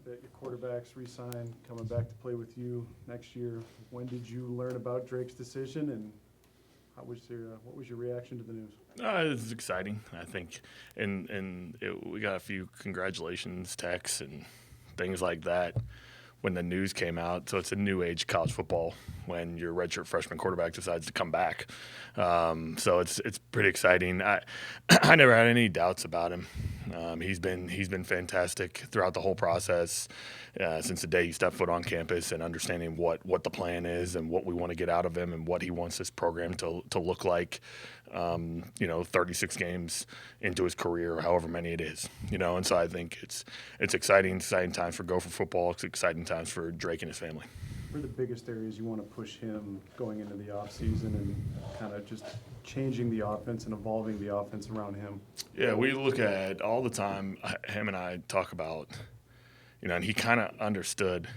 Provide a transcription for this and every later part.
that your quarterback's re-signed, coming back to play with you next year. When did you learn about Drake's decision, and what was your reaction to the news? It's exciting, I think, and we got a few congratulations texts and things like that when the news came out. So it's a new age college football when your redshirt freshman quarterback decides to come back. So it's pretty exciting. I never had any doubts about him. He's been fantastic throughout the whole process since the day he stepped foot on campus, and understanding what the plan is and what we want to get out of him and what he wants this program to look like. 36 games into his career, however many it is, and so I think it's exciting times for Gopher football. It's exciting times for Drake and his family. What are the biggest areas you want to push him going into the offseason and kind of just changing the offense and evolving the offense around him? Yeah, we look at all the time, him and I talk about, and he kind of understood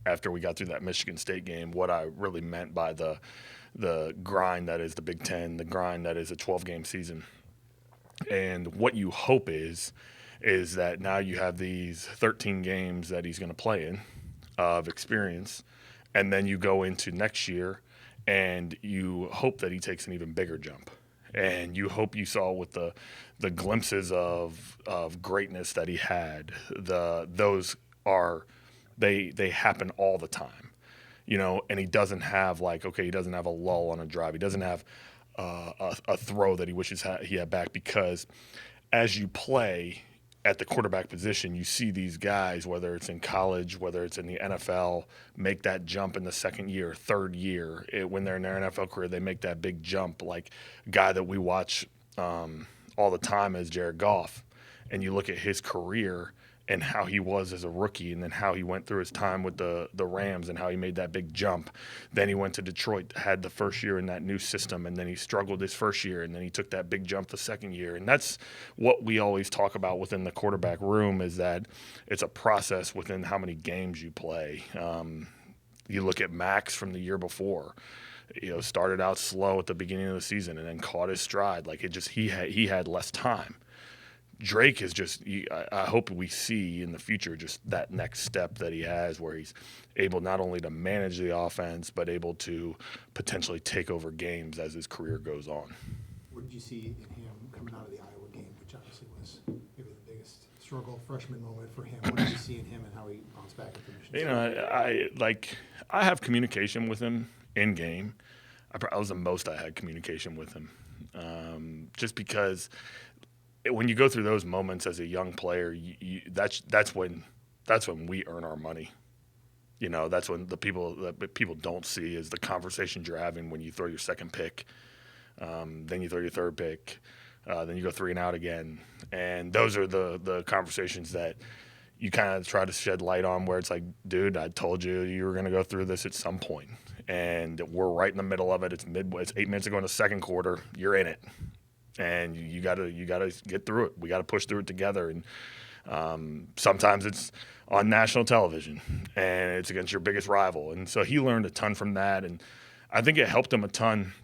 after we got through that Michigan State game what I really meant by the grind that is the Big Ten, the grind that is a 12-game season. And what you hope is that now you have these 13 games that he's going to play in of experience, and then you go into next year and you hope that he takes an even bigger jump. And you hope you saw with the glimpses of greatness that he had, those happen all the time. And he doesn't have he doesn't have a lull on a drive. He doesn't have a throw that he wishes he had back, because as you play at the quarterback position, you see these guys, whether it's in college, whether it's in the NFL, make that jump in the second year, third year. When they're in their NFL career, they make that big jump. Like a guy that we watch all the time is Jared Goff. And you look at his career and how he was as a rookie, and then how he went through his time with the Rams and how he made that big jump. Then he went to Detroit, had the first year in that new system, and then he struggled his first year, and then he took that big jump the second year. And that's what we always talk about within the quarterback room, is that it's a process within how many games you play. You look at Max from the year before. Started out slow at the beginning of the season and then caught his stride. He had less time. Drake is I hope we see in the future just that next step that he has, where he's able not only to manage the offense, but able to potentially take over games as his career goes on. What did you see in him coming out of the Iowa game, which obviously was maybe the biggest struggle freshman moment for him? What did you see in him and how he bounced back after Michigan? I have communication with him in game. I was the most I had communication with him, just because when you go through those moments as a young player, that's when we earn our money. That's when the people don't see is the conversations you're having when you throw your second pick, then you throw your third pick, then you go 3 and out again, and those are the conversations that you kind of try to shed light on, where it's like, dude, I told you were going to go through this at some point, and we're right in the middle of it. It's 8 minutes ago in the second quarter. You're in it. And you gotta get through it. We gotta push through it together. And sometimes it's on national television, and it's against your biggest rival. And so he learned a ton from that, and I think it helped him a ton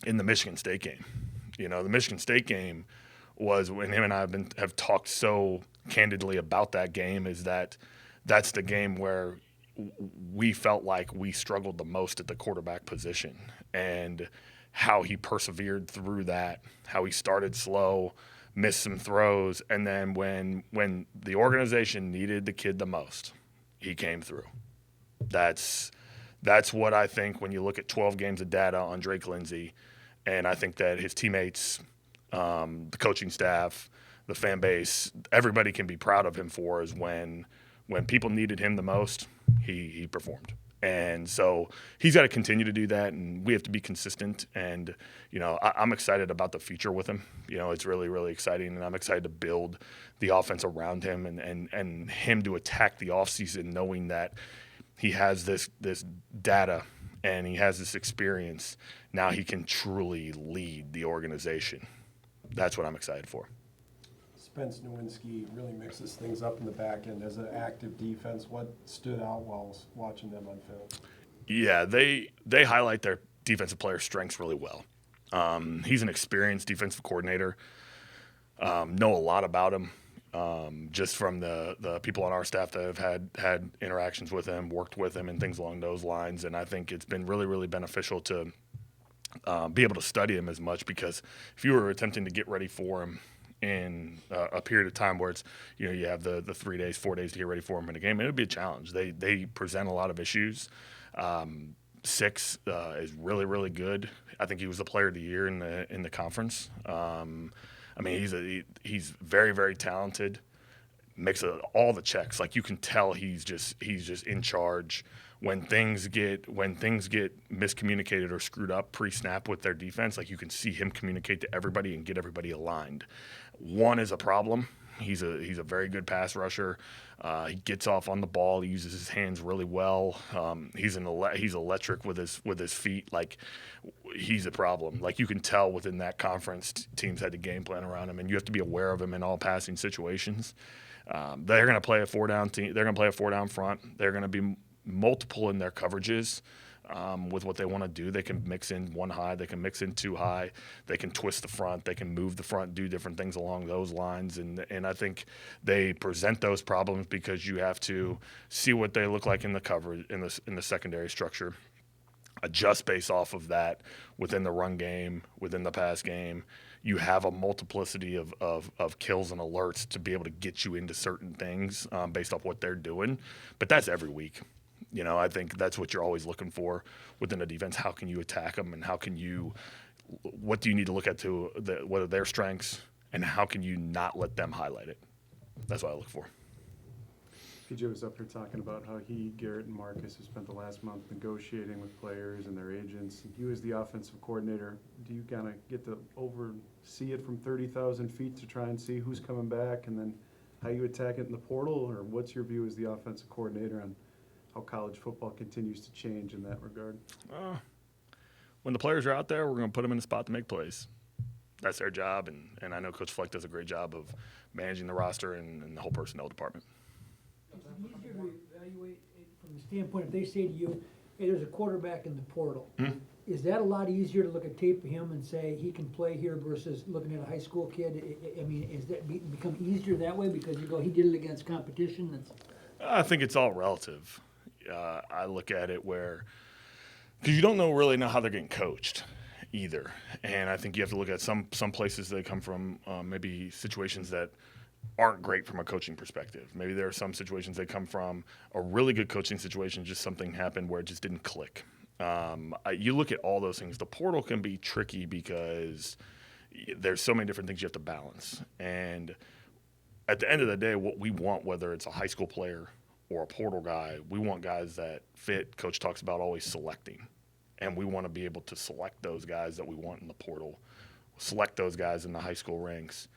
in the Michigan State game. The Michigan State game was when him and I have talked so candidly about that game. That's the game where we felt like we struggled the most at the quarterback position, and how he persevered through that, how he started slow, missed some throws, and then when the organization needed the kid the most, he came through. That's what I think when you look at 12 games of data on Drake Lindsey, and I think that his teammates, the coaching staff, the fan base, everybody can be proud of him for, is when people needed him the most, he performed. And so he's got to continue to do that, and we have to be consistent. And, I'm excited about the future with him. It's really, really exciting, and I'm excited to build the offense around him and him to attack the offseason knowing that he has this data and he has this experience. Now he can truly lead the organization. That's what I'm excited for. Spence Nowinski really mixes things up in the back end as an active defense. What stood out while watching them on film? Yeah, they highlight their defensive player strengths really well. He's an experienced defensive coordinator. Know a lot about him. just from the people on our staff that have had interactions with him, worked with him, and things along those lines. And I think it's been really, really beneficial to be able to study him as much, because if you were attempting to get ready for him in a period of time where it's, you know, you have the 3 days, 4 days to get ready for him in a game, it would be a challenge. They present a lot of issues. 6 is really, really good. I think he was the player of the year in the conference. I mean, he's very, very talented. Makes all the checks. Like, you can tell he's just in charge. When things get miscommunicated or screwed up pre-snap with their defense, like, you can see him communicate to everybody and get everybody aligned. One is a problem. He's a very good pass rusher. He gets off on the ball. He uses his hands really well. He's electric with his feet. Like, he's a problem. Like, you can tell within that conference, teams had the game plan around him, and you have to be aware of him in all passing situations. They're going to play a 4-down team. They're going to play a 4-down front. They're going to be multiple in their coverages. With what they want to do, they can mix in 1 high, they can mix in 2 high, they can twist the front, they can move the front, do different things along those lines, and I think they present those problems because you have to see what they look like in the coverage in the secondary structure, adjust based off of that within the run game, within the pass game. You have a multiplicity of kills and alerts to be able to get you into certain things based off what they're doing, but that's every week. You know, I think that's what you're always looking for within a defense. How can you attack them, and what do you need to look at what are their strengths, and how can you not let them highlight it? That's what I look for. PJ was up here talking about how Garrett, and Marcus have spent the last month negotiating with players and their agents. And you, as the offensive coordinator, do you kind of get to oversee it from 30,000 feet to try and see who's coming back, and then how you attack it in the portal? Or what's your view as the offensive coordinator on how college football continues to change in that regard? When the players are out there, we're going to put them in a spot to make plays. That's their job, and I know Coach Fleck does a great job of managing the roster and the whole personnel department. Is it easier to evaluate it from the standpoint, if they say to you, hey, there's a quarterback in the portal, is that a lot easier to look at tape of him and say he can play here versus looking at a high school kid? I mean, is that become easier that way because you go, he did it against competition? I think it's all relative. I look at it because you don't really know how they're getting coached either, and I think you have to look at some places they come from, maybe situations that aren't great from a coaching perspective. Maybe there are some situations they come from a really good coaching situation, just something happened where it just didn't click. You look at all those things. The portal can be tricky because there's so many different things you have to balance, and at the end of the day, what we want, whether it's a high school player or a portal guy, we want guys that fit. Coach talks about always selecting, and we want to be able to select those guys that we want in the portal, select those guys in the high school ranks,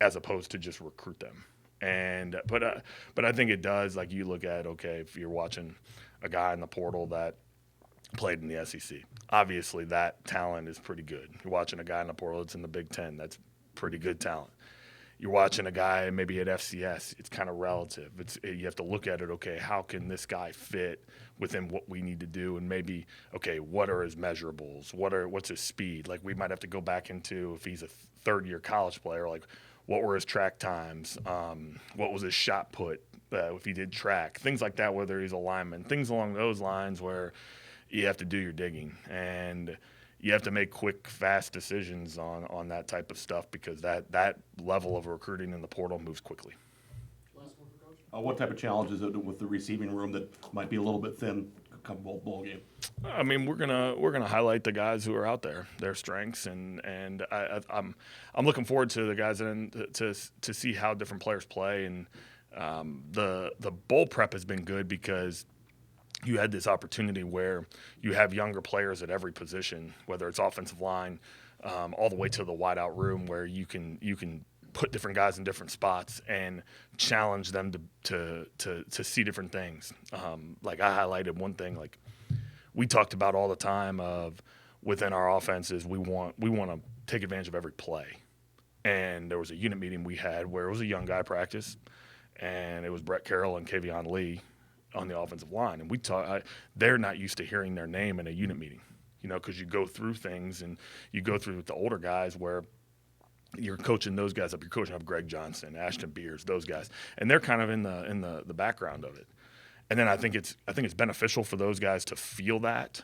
as opposed to just recruit them. And but I think it does, like, you look at, okay, if you're watching a guy in the portal that played in the SEC, obviously that talent is pretty good. You're watching a guy in the portal that's in the Big Ten, that's pretty good talent. You're watching a guy maybe at FCS, it's kind of relative. You have to look at it, okay, how can this guy fit within what we need to do? And maybe, okay, what are his measurables? What's his speed? Like, we might have to go back into, if he's a third-year college player, like, what were his track times? What was his shot put if he did track? Things like that, whether he's a lineman. Things along those lines where you have to do your digging. And you have to make quick, fast decisions on that type of stuff, because that level of recruiting in the portal moves quickly. What type of challenge is it with the receiving room that might be a little bit thin come bowl game? I mean, we're gonna highlight the guys who are out there, their strengths, and I'm looking forward to the guys to see how different players play. And the bowl prep has been good because you had this opportunity where you have younger players at every position, whether it's offensive line, all the way to the wideout room, where you can put different guys in different spots and challenge them to see different things. Like, I highlighted one thing, like we talked about all the time of within our offenses, we want to take advantage of every play. And there was a unit meeting we had where it was a young guy practice, and it was Brett Carroll and Kavion Lee on the offensive line. And they're not used to hearing their name in a unit meeting, because you go through things and you go through with the older guys where you're coaching those guys up. You're coaching up Greg Johnson, Ashton Beers, those guys, and they're kind of in the background of it. And then I think it's beneficial for those guys to feel that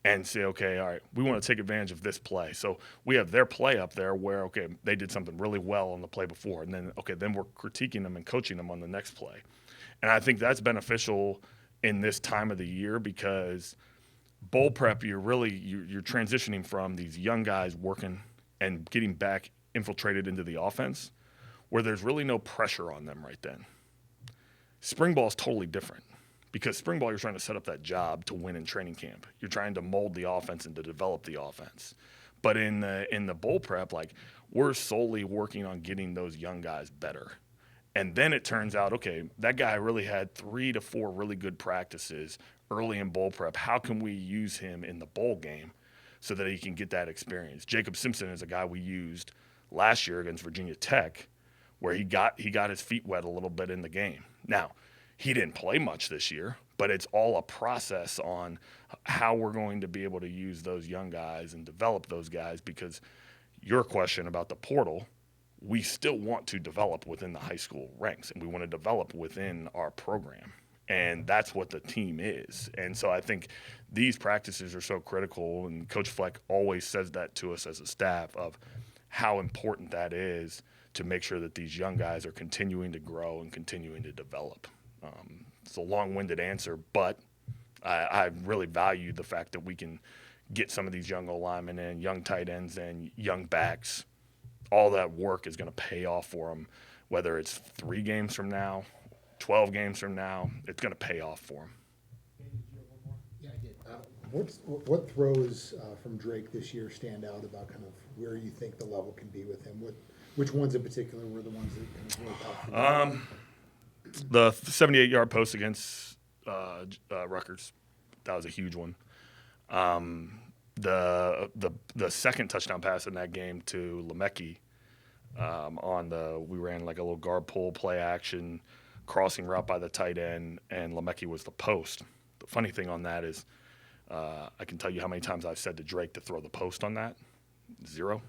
and say, okay, all right, we want to take advantage of this play. So we have their play up there where, okay, they did something really well on the play before, and then, okay, then we're critiquing them and coaching them on the next play. And I think that's beneficial in this time of the year because bowl prep, you're transitioning from these young guys working and getting back infiltrated into the offense where there's really no pressure on them right then. Spring ball is totally different. Because spring ball, you're trying to set up that job to win in training camp. You're trying to mold the offense and to develop the offense. But in the bowl prep, like we're solely working on getting those young guys better. And then it turns out, okay, that guy really had 3 to 4 really good practices early in bowl prep. How can we use him in the bowl game so that he can get that experience? Jacob Simpson is a guy we used last year against Virginia Tech where he got his feet wet a little bit in the game. Now, he didn't play much this year, but it's all a process on how we're going to be able to use those young guys and develop those guys because your question about the portal, we still want to develop within the high school ranks and we want to develop within our program. And that's what the team is. And so I think these practices are so critical, and Coach Fleck always says that to us as a staff of how important that is to make sure that these young guys are continuing to grow and continuing to develop. It's a long-winded answer, but I really value the fact that we can get some of these young O-linemen in, young tight ends and young backs. All that work is going to pay off for them, whether it's 3 games from now, 12 games from now, it's going to pay off for them. Yeah, I did. What throws from Drake this year stand out about kind of where you think the level can be with him? Which ones in particular were the ones that kind of really popped for you? The 78-yard post against Rutgers, that was a huge one. The second touchdown pass in that game to Lemecki we ran like a little guard pull play action crossing route by the tight end, and Lemecki was the post. The funny thing on that is I can tell you how many times I've said to Drake to throw the post on that. 0.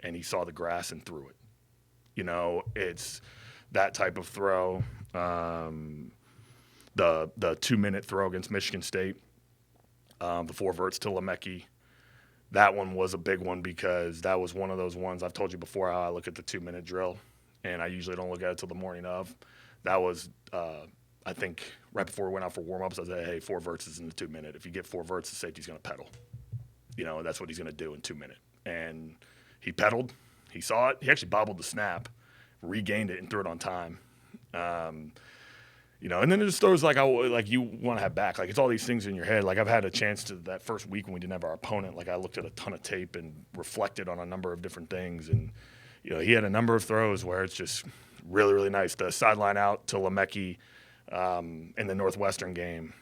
And he saw the grass and threw it. You know, it's that type of throw. The 2-minute throw against Michigan State, the 4 verts to Lemecki. That one was a big one because that was one of those ones I've told you before how I look at the 2-minute drill, and I usually don't look at it till the morning of. That was, I think, right before we went out for warm-ups, I said, hey, 4 verts is in the 2-minute. If you get 4 verts, the safety's going to pedal. You know, that's what he's going to do in 2-minute. And he pedaled. He saw it. He actually bobbled the snap, regained it, and threw it on time. You know, and then there's throws like you want to have back. Like, it's all these things in your head. Like, I've had a chance to that first week when we didn't have our opponent. Like, I looked at a ton of tape and reflected on a number of different things. And, you know, he had a number of throws where it's just really, really nice. The sideline out to Lemecki in the Northwestern game.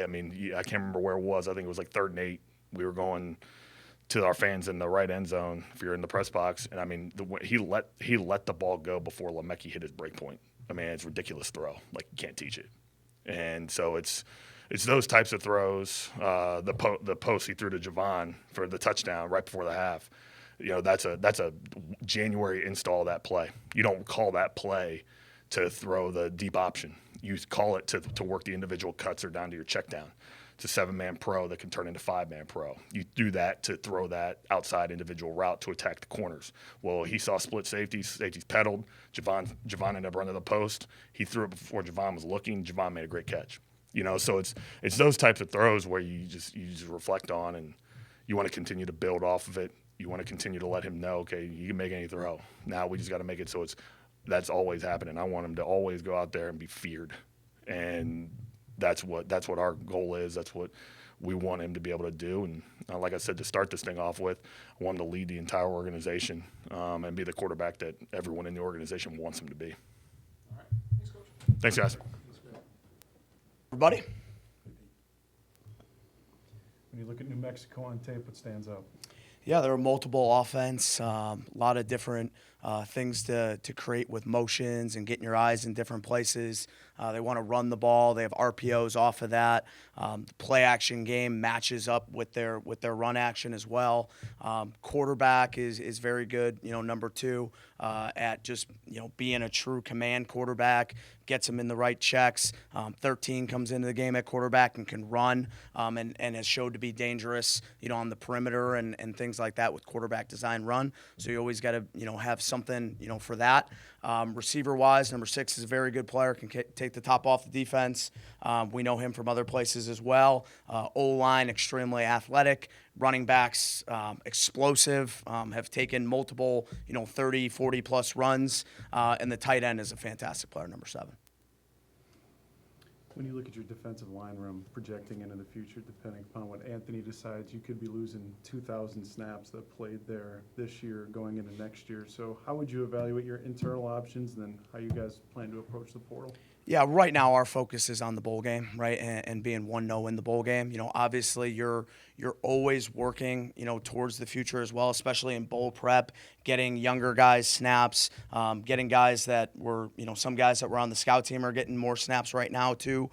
I mean, I can't remember where it was. I think it was like 3rd and 8. We were going to our fans in the right end zone if you're in the press box. And, I mean, he let the ball go before Lemecki hit his break point. I mean, it's a ridiculous throw. Like, you can't teach it. And so it's those types of throws. The post he threw to Javon for the touchdown right before the half. You know, that's a January install of that play. You don't call that play to throw the deep option. You call it to work the individual cuts or down to your check down. It's a 7-man pro that can turn into 5-man pro. You do that to throw that outside individual route to attack the corners. Well, he saw split safeties pedaled. Javon ended up running the post. He threw it before Javon was looking. Javon made a great catch. You know, so it's those types of throws where you just reflect on, and you want to continue to build off of it. You want to continue to let him know, okay, you can make any throw. Now we just got to make it so that's always happening. I want him to always go out there and be feared, and that's what our goal is. That's what we want him to be able to do. And like I said, to start this thing off with, I want him to lead the entire organization and be the quarterback that everyone in the organization wants him to be. All right. Thanks, Coach. Thanks, guys. Everybody? When you look at New Mexico on tape, what stands out? Yeah, there are multiple offense, a lot of different things to create with motions and getting your eyes in different places. They want to run the ball. They have RPOs off of that. The play action game matches up with their run action as well. Quarterback is very good. Number two at just being a true command quarterback, gets them in the right checks. 13 comes into the game at quarterback and can run and has showed to be dangerous, on the perimeter and things like that with quarterback design run. So you always got to, have something, for that. Receiver-wise, number 6 is a very good player, can take the top off the defense. We know him from other places as well. O-line, extremely athletic. Running backs, explosive, have taken multiple, 30, 40-plus runs. And the tight end is a fantastic player, number 7. When you look at your defensive line room projecting into the future, depending upon what Anthony decides, you could be losing 2,000 snaps that played there this year going into next year. So how would you evaluate your internal options and then how you guys plan to approach the portal? Yeah, right now our focus is on the bowl game, right, and being 1-0 in the bowl game. Obviously you're always working, towards the future as well, especially in bowl prep, getting younger guys snaps, getting guys that were, some guys that were on the scout team are getting more snaps right now too,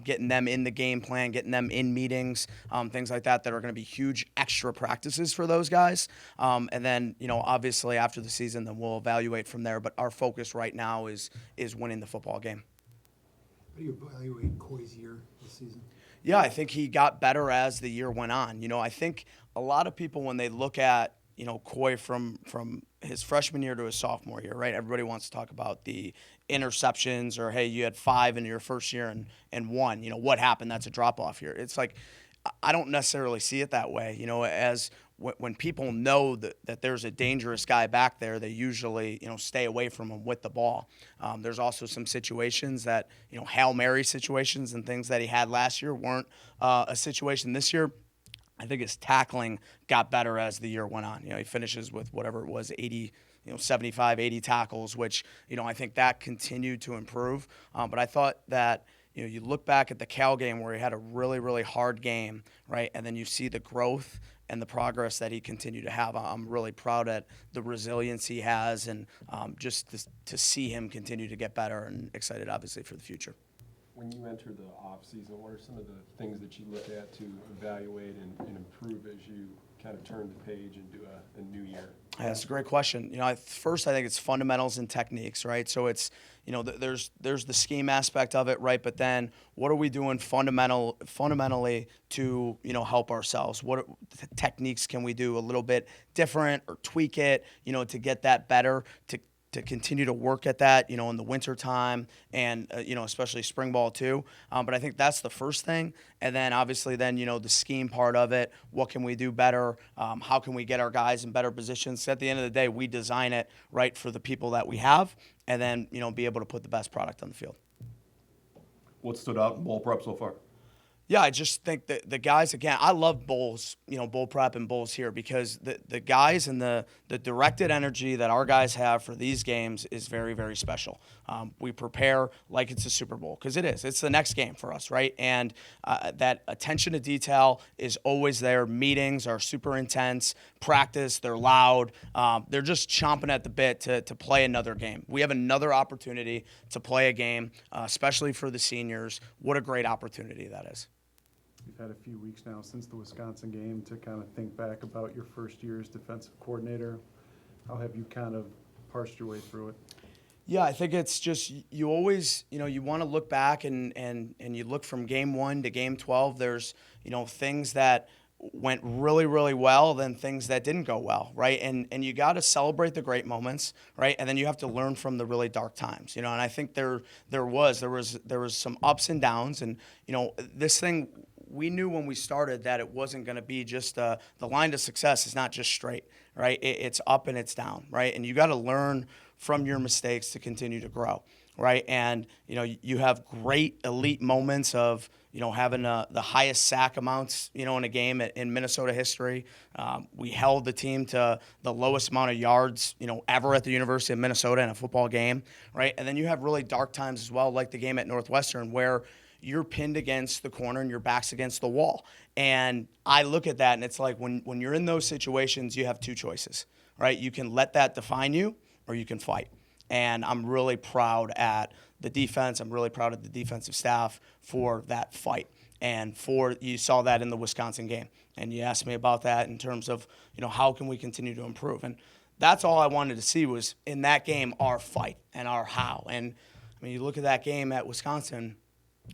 getting them in the game plan, getting them in meetings, things like that are going to be huge extra practices for those guys. And then, obviously after the season, then we'll evaluate from there. But our focus right now is winning the football game. How do you evaluate Coy's year this season? Yeah, I think he got better as the year went on. I think a lot of people, when they look at, Coy from his freshman year to his sophomore year, right? Everybody wants to talk about the interceptions or, hey, you had 5 in your first year and 1. What happened? That's a drop-off year. It's like, I don't necessarily see it that way. As when people know that there's a dangerous guy back there, they usually, stay away from him with the ball. There's also some situations that, Hail Mary situations and things that he had last year weren't a situation this year. I think his tackling got better as the year went on. He finishes with whatever it was, 80, 75, 80 tackles, which, I think that continued to improve. But I thought that, you look back at the Cal game where he had a really, really hard game, right? And then you see the growth and the progress that he continued to have. I'm really proud at the resilience he has and just to see him continue to get better and excited, obviously, for the future. When you enter the off-season, what are some of the things that you look at to evaluate and improve as you kind of turn the page into a new year? Yeah, that's a great question. First I think it's fundamentals and techniques, right? So it's, there's the scheme aspect of it, right? But then what are we doing fundamentally to, help ourselves? What techniques can we do a little bit different or tweak it, to get that better, to continue to work at that, in the winter time and, especially spring ball too. But I think that's the first thing. And then obviously then, the scheme part of it, what can we do better? How can we get our guys in better positions? So at the end of the day, we design it right for the people that we have and then, be able to put the best product on the field. What stood out in bowl prep so far? Yeah, I just think that the guys, again, I love bowls, bowl prep and bowls here because the guys and the directed energy that our guys have for these games is very, very special. We prepare like it's a Super Bowl because it is. It's the next game for us, right? And that attention to detail is always there. Meetings are super intense. Practice, they're loud. They're just chomping at the bit to play another game. We have another opportunity to play a game, especially for the seniors. What a great opportunity that is. You've had a few weeks now since the Wisconsin game to kind of think back about your first year as defensive coordinator. How have you kind of parsed your way through it? Yeah, I think it's just you always, you want to look back and you look from game 1 to game 12. There's, things that went really, really well, then things that didn't go well, right? And you got to celebrate the great moments, right? And then you have to learn from the really dark times, And I think there was some ups and downs, and this thing. We knew when we started that it wasn't going to be just the line to success is not just straight, right? It's up and it's down, right? And you got to learn from your mistakes to continue to grow, right? And, you have great elite moments of, having the highest sack amounts, in a game in Minnesota history. We held the team to the lowest amount of yards, ever at the University of Minnesota in a football game, right? And then you have really dark times as well, like the game at Northwestern where, you're pinned against the corner and your back's against the wall. And I look at that and it's like when you're in those situations, you have two choices, right? You can let that define you or you can fight. And I'm really proud at the defense. I'm really proud of the defensive staff for that fight. And you saw that in the Wisconsin game. And you asked me about that in terms of, how can we continue to improve? And that's all I wanted to see was in that game, our fight and our how. And I mean, you look at that game at Wisconsin,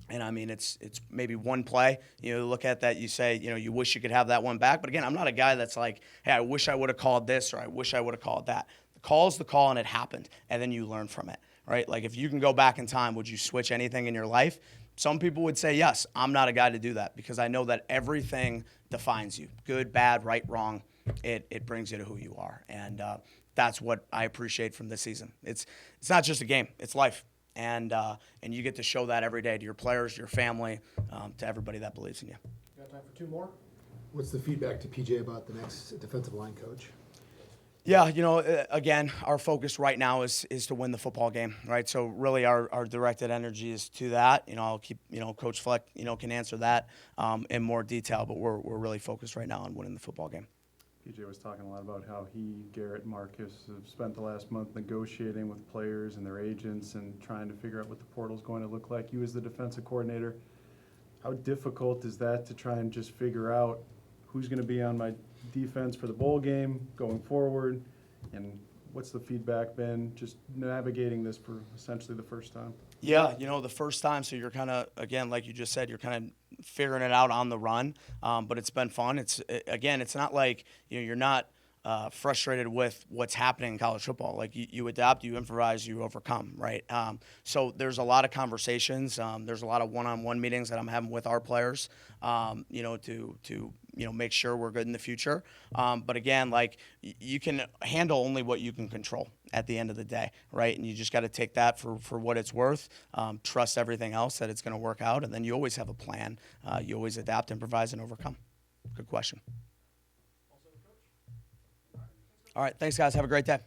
and I mean, it's maybe one play. You look at that, you say, you wish you could have that one back. But again, I'm not a guy that's like, hey, I wish I would have called this or I wish I would have called that. The call's the call and it happened, and then you learn from it, right? Like if you can go back in time, would you switch anything in your life? Some people would say yes. I'm not a guy to do that because I know that everything defines you. Good, bad, right, wrong. It brings you to who you are. And that's what I appreciate from this season. It's not just a game. It's life. And you get to show that every day to your players, your family, to everybody that believes in you. Got time for two more? What's the feedback to PJ about the next defensive line coach? Yeah, again, our focus right now is to win the football game, right? So really our directed energy is to that. I'll keep, Coach Fleck, can answer that in more detail, but we're really focused right now on winning the football game. PJ was talking a lot about how he, Garrett, Marcus have spent the last month negotiating with players and their agents and trying to figure out what the portal's going to look like. You as the defensive coordinator, how difficult is that to try and just figure out who's going to be on my defense for the bowl game going forward, and what's the feedback been just navigating this for essentially the first time? Yeah, the first time, so you're kind of, again, like you just said, you're kind of figuring it out on the run, but it's been fun. It's not like, you're not frustrated with what's happening in college football. Like you adapt, you improvise, you overcome, right? So there's a lot of conversations. There's a lot of one-on-one meetings that I'm having with our players, to make sure we're good in the future. But again, like you can handle only what you can control at the end of the day, right? And you just got to take that for what it's worth. Trust everything else that it's going to work out, and then you always have a plan. You always adapt, improvise, and overcome. Good question. All right, thanks, guys. Have a great day.